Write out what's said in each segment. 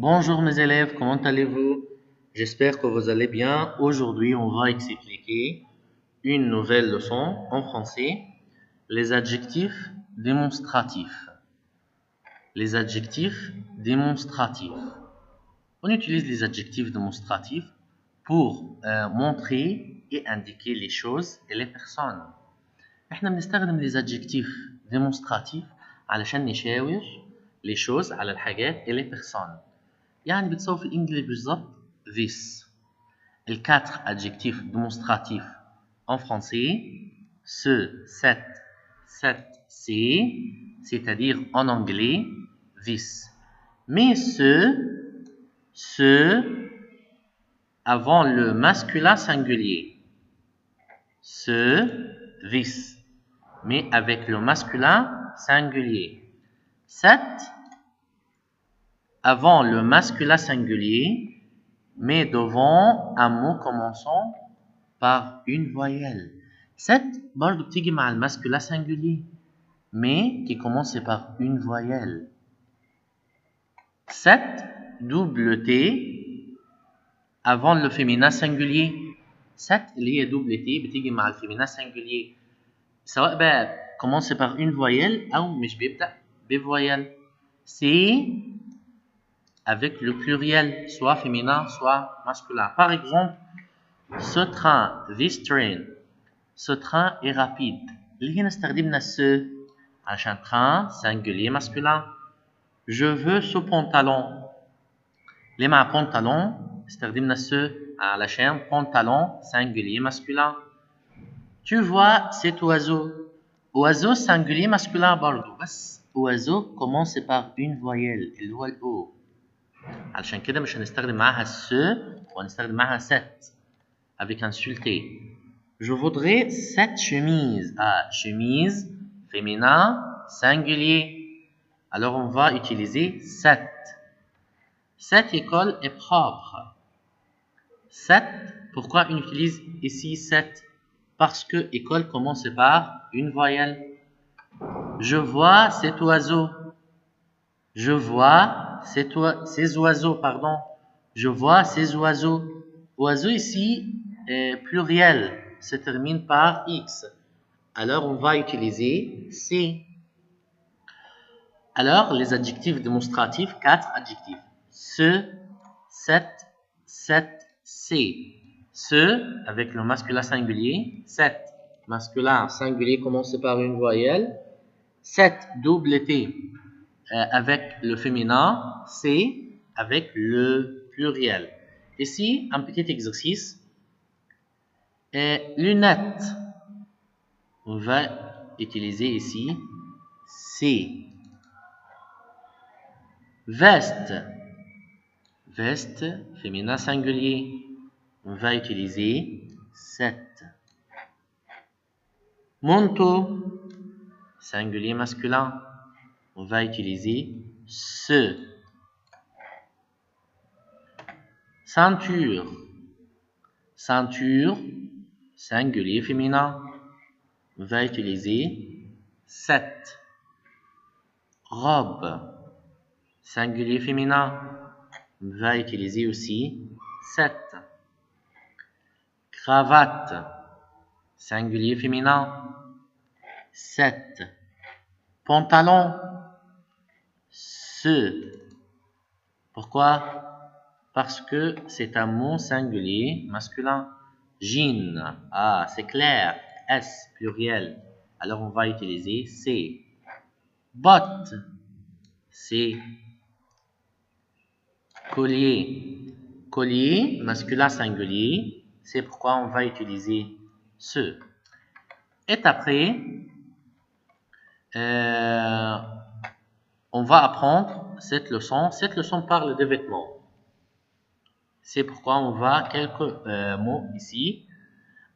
Bonjour mes élèves, comment allez-vous? J'espère que vous allez bien. Aujourd'hui, on va expliquer une nouvelle leçon en français, les adjectifs démonstratifs. Les adjectifs démonstratifs. On utilise les adjectifs démonstratifs pour montrer et indiquer les choses et les personnes. احنا بنستخدم les adjectifs démonstratifs علشان نشاور les choses على الحاجات et les personnes. يعني بتساوي في الانجليزي بالظبط this. Les quatre adjectifs démonstratifs en français, ce, cette, c'est-à-dire en anglais this. Mais ce avant le masculin singulier. Ce, this. Mais avec le masculin singulier. Cette avant le masculin singulier, mais devant un mot commençant par une voyelle. Cette برضه بتيجي مع الماسكولا singulier, mais qui commence par une voyelle. Cette double T avant le féminin singulier. Cette اللي هي double T بتيجي مع الفيمينا singulier. سواء بقى commence par une voyelle أو مش بيبدأ بvoyelle. C'est avec le pluriel, soit féminin, soit masculin. Par exemple, ce train, this train. Ce train est rapide. اللي هنا استخدمنا ce عشان train singulier masculin. Je veux ce pantalon. اللي مع pantalon استخدمنا ce علشان pantalon singulier masculin. Tu vois cet oiseau. Oiseau singulier masculin برضو بس oiseau commence par une voyelle اللي هو الأو. علشان كده مش هنستخدم معاها ce وهنستخدم معاها cette avec un sulté. Je voudrais cette chemise. Ah, chemise, féminin, singulier. Alors on va utiliser cette. Cette école est propre. Cette, pourquoi on utilise ici cette? Parce que école commence par une voyelle. Je vois cet oiseau. Je vois ces oiseaux, pardon. Je vois ces oiseaux. Oiseau ici est pluriel, se termine par X. Alors, on va utiliser C. Alors, les adjectifs démonstratifs, 4 adjectifs. Ce, cette, C. Ce, avec le masculin singulier. Cette, masculin singulier commencé par une voyelle. Cette, double T, avec le féminin. C, avec le pluriel. Ici, un petit exercice. Lunettes. On va utiliser ici C. Veste. Veste, féminin singulier. On va utiliser cette. Manteau, singulier masculin. On va utiliser ce. Ceinture. Ceinture, singulier féminin. On va utiliser cette. Robe, singulier féminin. On va utiliser aussi cette. Cravate, singulier féminin. Cette. Pantalon, ce. Pourquoi? Parce que c'est un mot singulier masculin. Jean, ah, c'est clair. S, pluriel. Alors on va utiliser C. Botte, C. Collier. Collier, masculin singulier. C'est pourquoi on va utiliser ce. Et après, on va apprendre cette leçon. Cette leçon parle des vêtements. C'est pourquoi on va quelques mots ici.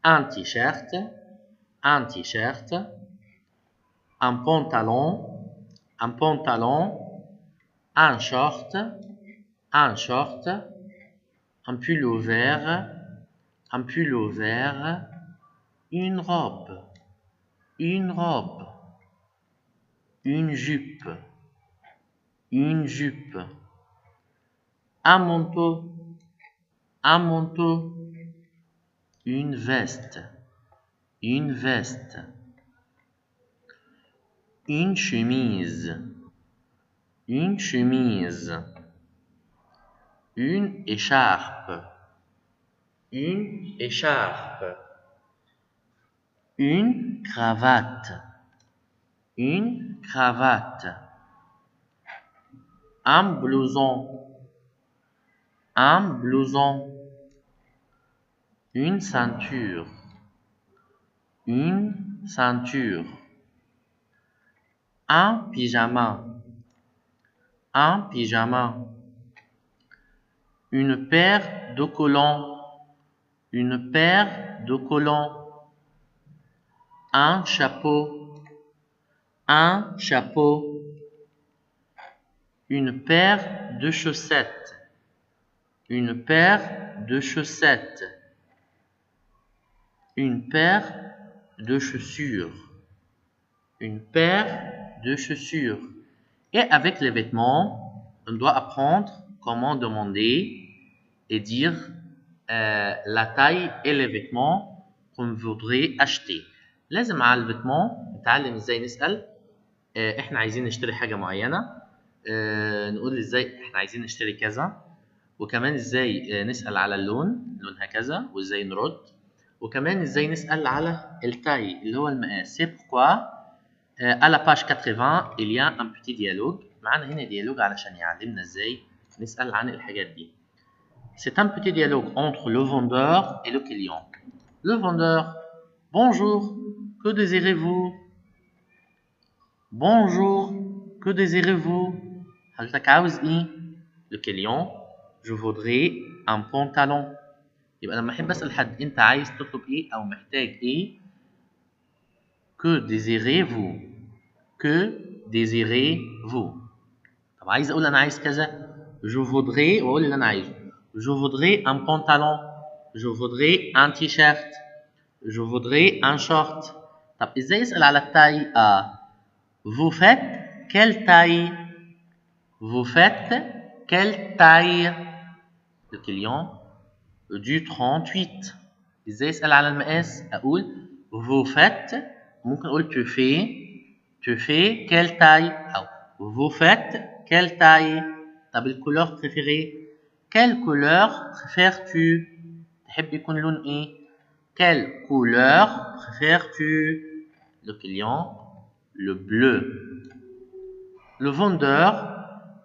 Un t-shirt, un t-shirt, un pantalon, un short, un pullover, une robe, une jupe, Un manteau. Un manteau. Une veste. Une veste. Une chemise. Une chemise. Une écharpe. Une écharpe. Une cravate. Une cravate. Un blouson. Un blouson. Une ceinture. Une ceinture. Un pyjama. Un pyjama. Une paire de collants. Une paire de collants. Un chapeau. Un chapeau. Une paire de chaussettes. Une paire de chaussettes. Une paire de chaussures. Une paire de chaussures. Et avec les vêtements, on doit apprendre comment demander et dire la taille et les vêtements qu'on voudrait acheter. لازم على الفيتمون نتعلم ازاي نسأل احنا عايزين نشتري حاجة معينة، نقول ازاي احنا عايزين نشتري كذا، وكمان ازاي نسأل على اللون، لونها كذا، وازاي نرد، وكمان ازاي نسأل على التاي اللي هو المقاس. C'est pourquoi à la page 80 il y a un petit dialogue. معنا هنا ديالوج علشان يعلمنا ازاي نسأل عن الحاجات دي. C'est un petit dialogue entre le vendeur et le client. Le vendeur: bonjour, que désirez-vous? Bonjour, que désirez-vous? حضرتك عاوز ايه؟ Le client: je voudrais un pantalon. يبقى لما احب اسال حد انت عايز تطلب ايه او محتاج ايه، que désirez-vous؟ que désirez-vous؟ طب عايز اقول انا عايز كذا، je voudrais واقول اللي انا عايزه. je voudrais un pantalon. je voudrais un t-shirt. je voudrais un short. طب ازاي اسال على التاي؟ vous faites quelle taille? vous faites quelle taille? le client: du 38. ازاي اسال على المقاس؟ اقول vous faites، ممكن اقول tu fais quelle taille او vous faites quelle taille. طب الكولور préférée؟ quelle couleur préfères-tu؟ تحب يكون لون ايه؟ quelle couleur préfères-tu؟ le client: le bleu. le vendeur: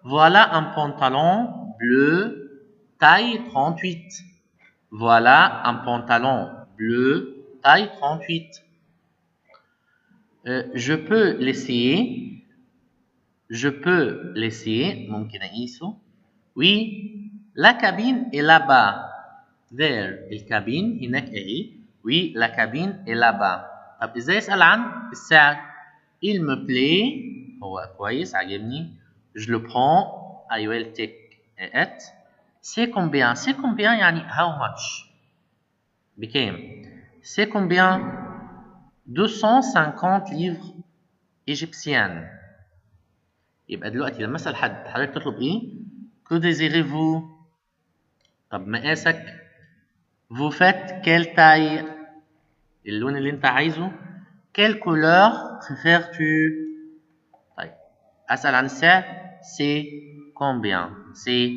voilà un pantalon bleu taille 38. Voilà un pantalon bleu taille 38. Je peux l'essayer. Je peux l'essayer. ممكن أقيسه. Oui, la cabine est là-bas. There. الكابين هناك أهي. Oui, la cabine est là-bas. طب إزاي أسأل عن السعر؟ Il me plaît. هو كويس عجبني. Je le prends. I will take it. C'est combien? C'est combien يعني how much؟ بكام؟ C'est combien؟ 250 livres égyptiennes. يبقى دلوقتي لما اسال حد حضرتك تطلب ايه؟ que désirez-vous؟ طب مقاسك؟ vous faites quelle taille؟ اللون اللي انت عايزه. quelle couleur préfères-tu؟ طيب اسال عن السعر. c'est combien؟ c'est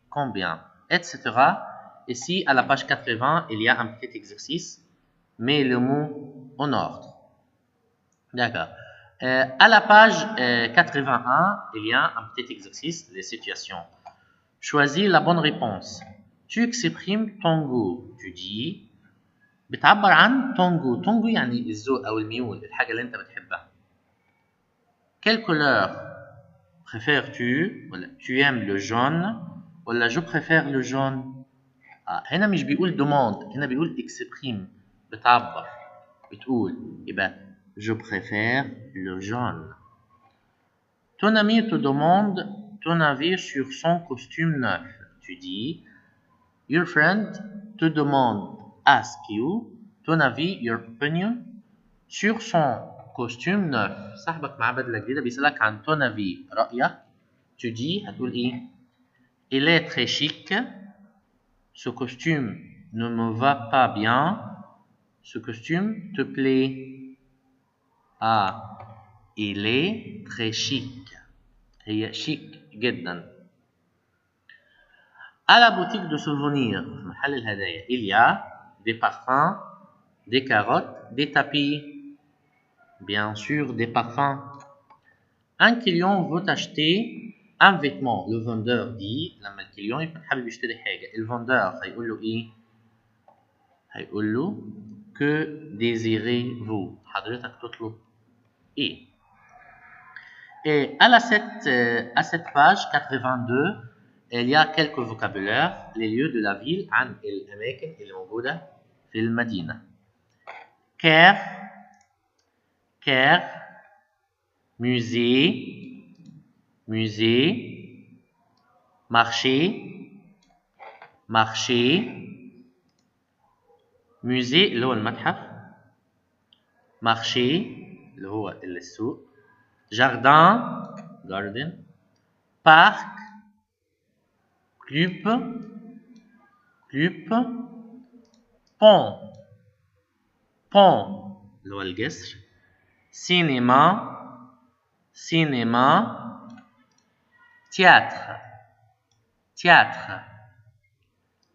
combien؟ etc. Ici à la page 80 il y a un petit exercice. Mets le mot en ordre. D'accord. À la page 81, il y a un petit exercice, les situations. Choisis la bonne réponse. Tu exprimes ton goût. Tu dis بتعبر عن ton goût. ton goût يعني الذوق أو الميول، الحاجة اللي أنت بتحبها. Quelle couleur préfères-tu؟ ولا tu aimes le jaune؟ ولا je préfère le jaune؟ هنا مش بيقول demande، هنا بيقول exprime، بتعبر، بتقول. يبقى je préfère le jaune. Ton ami te demande ton avis sur son costume neuf. Tu dis, your friend te demande, ask you, ton avis, your opinion, sur son costume neuf. صاحبك معاه بدلة جديدة بيسألك عن ton avis، رأيك. Tu dis هتقول إيه؟ Il est très chic. Ce costume ne me va pas bien. Ce costume te plaît. Ah, il est très chic. هي chic جدا. À la boutique de souvenirs, محل الهدايا, il y a des parfums, des carottes, des tapis. Bien sûr, des parfums. Un client veut acheter un vêtement. Le vendeur dit لما الكليون يكون حابب يشتري حاجة. الفندور هيقول له إيه؟ هيقول له que désirez-vous؟ حضرتك تطلب إيه؟ Et à cette page 82, il y a quelques vocabulaires, les lieux de la ville عن الأماكن اللي موجودة في المدينة. Caire, musée, marché, musée اللي هو المتحف, marché اللي هو السوق, garden, parc, club, pont اللي هو الجسر, cinéma, théâtre,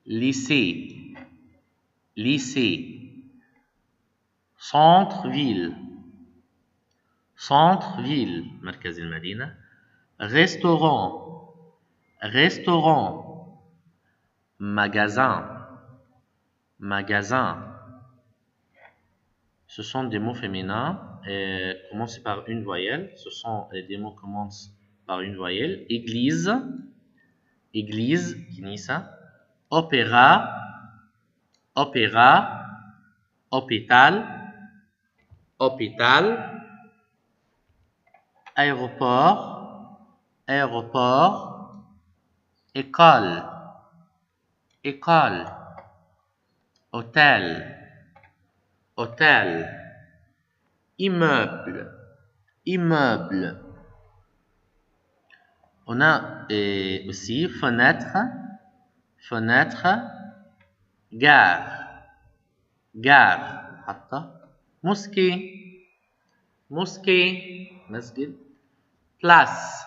lycée, centre-ville, مركز المدينة, restaurant, magasin. Ce sont des mots féminins commencent par une voyelle. Ce sont des mots qui commencent par une voyelle. Église, كنيسة. Opéra, hôpital. Aéroport, école, hôtel, immeuble. On a aussi fenêtre, gare, حتى mosquée, مسجد, place,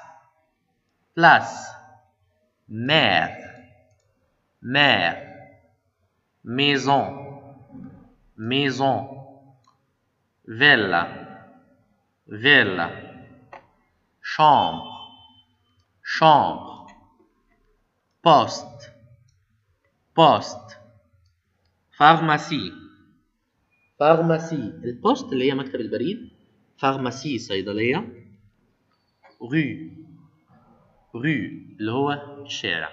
mer, maison, villa, chambre, poste, pharmacie. البوست اللي هي مكتب البريد, pharmacie صيدلية, rue اللي هو الشارع.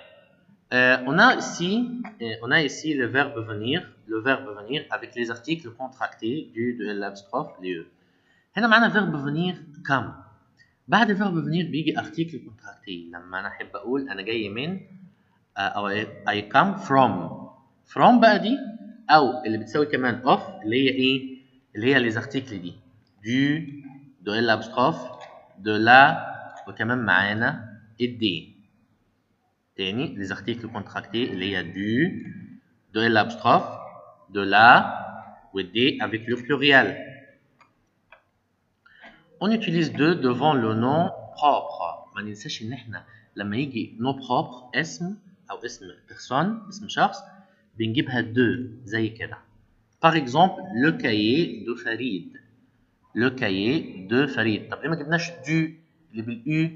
On a ici le verbe venir avec les articles contractés de l'apostrophe les. هنا معنا verbe venir come. بعد verbe venir بيجي article contracté. لما أنا أحب أقول أنا جاي من أو I come from بقى دي, أو اللي بتساوي كمان of اللي هي إيه؟ اللي هي les articles دي de l'apostrophe, de la, وكمان معانا الدي. تاني les articles contractés اللي هي de l'apostrophe, de la, والدي avec le pluriel. On utilise de devant le nom propre. ما ننساش ان احنا لما يجي nom propre اسم او اسم personne, اسم شخص, بنجيبها de زي كده. Par exemple, le cahier de Farid. طب ليه ما جبناش du اللي بالu؟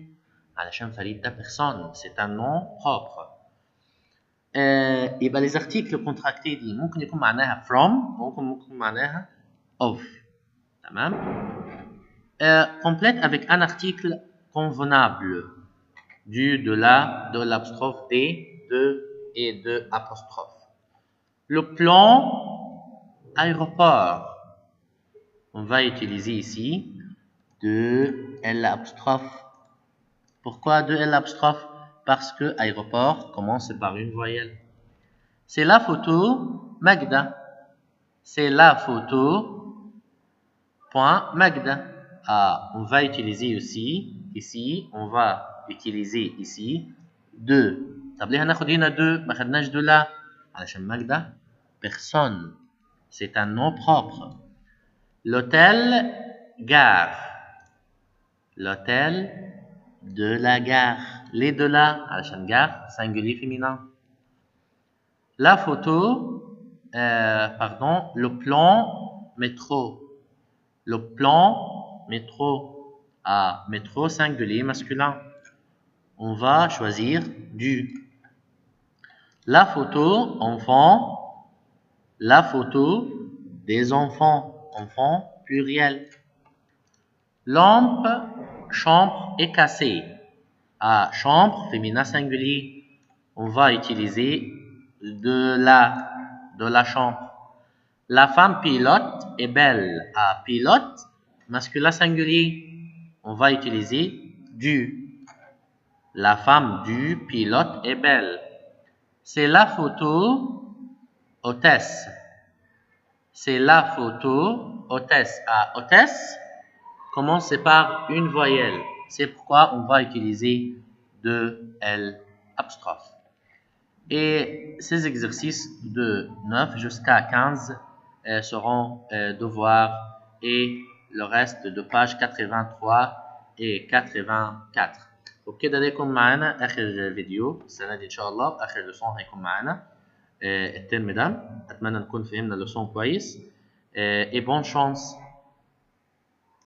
علشان فريد ده personne, c'est un nom propre. يبقى les articles contractés دي ممكن يكون معناها from, ممكن يكون معناها of. تمام؟ complète avec un article convenable de l'apostrophe et de apostrophe. Le plan aéroport. On va utiliser ici de l'apostrophe. Pourquoi de l'apostrophe? Parce que aéroport commence par une voyelle. C'est la photo Magda. C'est la photo point Magda. Ah, on va utiliser aussi ici, on va utiliser ici de طب ليه هناخد هنا دو ما خدناش دو لا؟ علشان ماجدة personne. C'est un nom propre. L'hôtel gare. L'hôtel de la gare. Les deux là, علشان gare, singulier féminin. La photo, pardon, le plan métro. Le plan métro. Ah, métro singulier masculin. On va choisir du. La photo enfant. La photo des enfants. Enfants pluriel. Lampe, chambre est cassée. Ah, chambre, féminin singulier. On va utiliser de la chambre. La femme pilote est belle. Ah, pilote, masculin singulier. On va utiliser du. La femme du pilote est belle. C'est la photo hôtesse. C'est la photo hôtesse. Ah, hôtesse commence par une voyelle. C'est pourquoi on va utiliser de L apostrophe. Et ces exercices de 9 jusqu'à 15 seront devoirs et le reste de page 83 et 84. وبكده ده يكون معانا آخر فيديو السنة دي إن شاء الله. آخر لسون هيكون معانا الترم ده. أتمنى نكون فهمنا اللسون كويس. Et bonne chance